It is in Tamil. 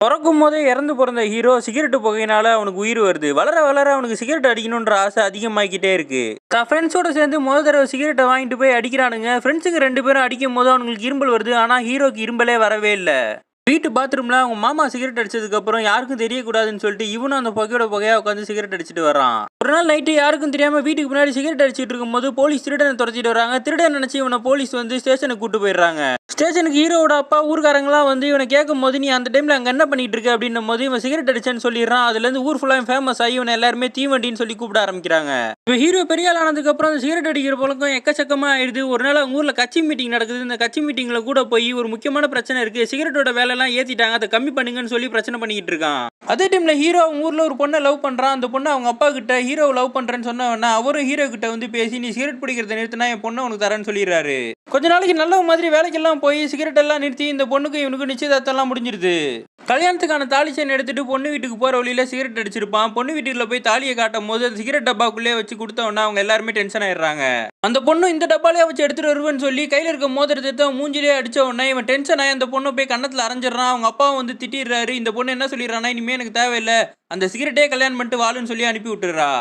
பொறக்கும் போதே இறந்து பிறந்த ஹீரோ சிகரெட் புகையினால அவனுக்கு உயிர் வருது. வளர வளர அவனுக்கு சிகரெட் அடிக்கணுன்ற ஆசை அதிகமாகிக்கிட்டே இருக்கு. தான் ஃப்ரெண்ட்ஸோட சேர்ந்து முதல் தடவை சிகரெட்டை வாங்கிட்டு போய் அடிக்கிறானுங்க. ஃப்ரெண்ட்ஸுக்கு 2 பேரும் அடிக்கும் போது அவனுக்கு இரும்பல் வருது. ஆனால் ஹீரோக்கு இரும்பலே வரவே இல்லை. வீட்டு பாத்ரூம்ல அவங்க மாமா சிகரெட் அடிச்சதுக்கு அப்புறம் யாருக்கும் தெரியக்கூடாதுன்னு சொல்லிட்டு இவனும் அந்த புகையா உட்காந்து சிகரெட் அடிச்சுட்டு வரான். ஒரு நாள் நைட்டு யாருக்கும் தெரியாம வீட்டுக்கு முன்னாடி சிகரெட் அடிச்சிட்டு இருக்கும்போது போலீஸ் திருடனை துரத்திட்டு வராங்க. திருடன் நினைச்சு இவனை போலீஸ் வந்து ஸ்டேஷனுக்கு கூட்டு போயிடுறாங்க. ஸ்டேஷனுக்கு ஹீரோட அப்பா ஊர்காரங்களாம் வந்து இவனை கேட்கும் போது நீ அந்த டைம்ல அங்க என்ன பண்ணிட்டு இருக்க அப்படின்னும் போது இவன் சிகரெட் அடிச்சேன்னு சொல்லிடுறான். அதுல இருந்து ஊர் ஃபுல்லா ஃபேமஸ் ஆகி இவனை எல்லாருமே தீவண்டின்னு சொல்லி கூப்பிட ஆரம்பிக்கிறாங்க. இவன் ஹீரோ பெரிய ஆள் ஆனதுக்கு அப்புறம் அந்த சிகரெட் அடிக்கிற பழக்கம் எக்கச்சக்கமா ஆயிடுது. ஒரு நாள் அவங்க ஊர்ல கட்சி மீட்டிங் நடக்குது. இந்த கட்சி மீட்டிங்ல கூட போய் ஒரு முக்கியமான பிரச்சனை இருக்கு, சிகரெட்டோட வேலை எல்லாம் ஏத்திட்டாங்க, அதை கம்மி பண்ணுங்கன்னு சொல்லி பிரச்சனை பண்ணிக்கிட்டு இருக்கான். அதே டைம்ல ஹீரோ அவங்க ஊர்ல ஒரு பொண்ணை லவ் பண்றான். அந்த பொண்ணு அவங்க அப்பா கிட்ட ஹீரோ லவ் பண்றேன்னு சொன்னவனா அவரும் ஹீரோ கிட்ட வந்து பேசி நீ சிகரெட் பிடிக்கிறத நிறுத்தினா என் பொண்ணை உனக்கு தரேன்னு சொல்லிடுறாரு. கொஞ்ச நாளைக்கு நல்ல மாதிரி வேலைக்கெல்லாம் போய் சிகரெட் எல்லாம் நிறுத்தி இந்த பொண்ணுக்கு இவனுக்கு நிச்சயதார்த்தம் எல்லாம் முடிஞ்சிருது. கல்யாணத்துக்கான தாலி செயின் எடுத்துட்டு பொண்ணு வீட்டுக்கு போற வழியில சிகரெட் அடிச்சிருப்பான். பொண்ணு வீட்டுக்குள்ள போய் தாலியை காட்டும் போது அந்த சிகரெட் டப்பாக்குள்ளே வச்சு கொடுத்தவனா அவங்க எல்லாருமே டென்ஷன் ஆயிடுறாங்க. அந்த பொண்ணு இந்த டப்பாலே வச்சு எடுத்துட்டு வருவேன்னு சொல்லி கையில இருக்க மோதிரத்தை மூஞ்சிலே அடிச்ச உடனே இவன் டென்ஷன் ஆகி அந்த பொண்ணை போய் கண்ணத்துல அரைஞ்சிடறான். அவங்க அப்பாவும் வந்து திட்டிடுறாரு. இந்த பொண்ணு என்ன சொல்லிடுறானா இனிமே எனக்கு தேவையில்லை, அந்த சிகரெட்டே கல்யாணம் பண்ணிட்டு வாழுன்னு சொல்லி அனுப்பி விட்டுறா.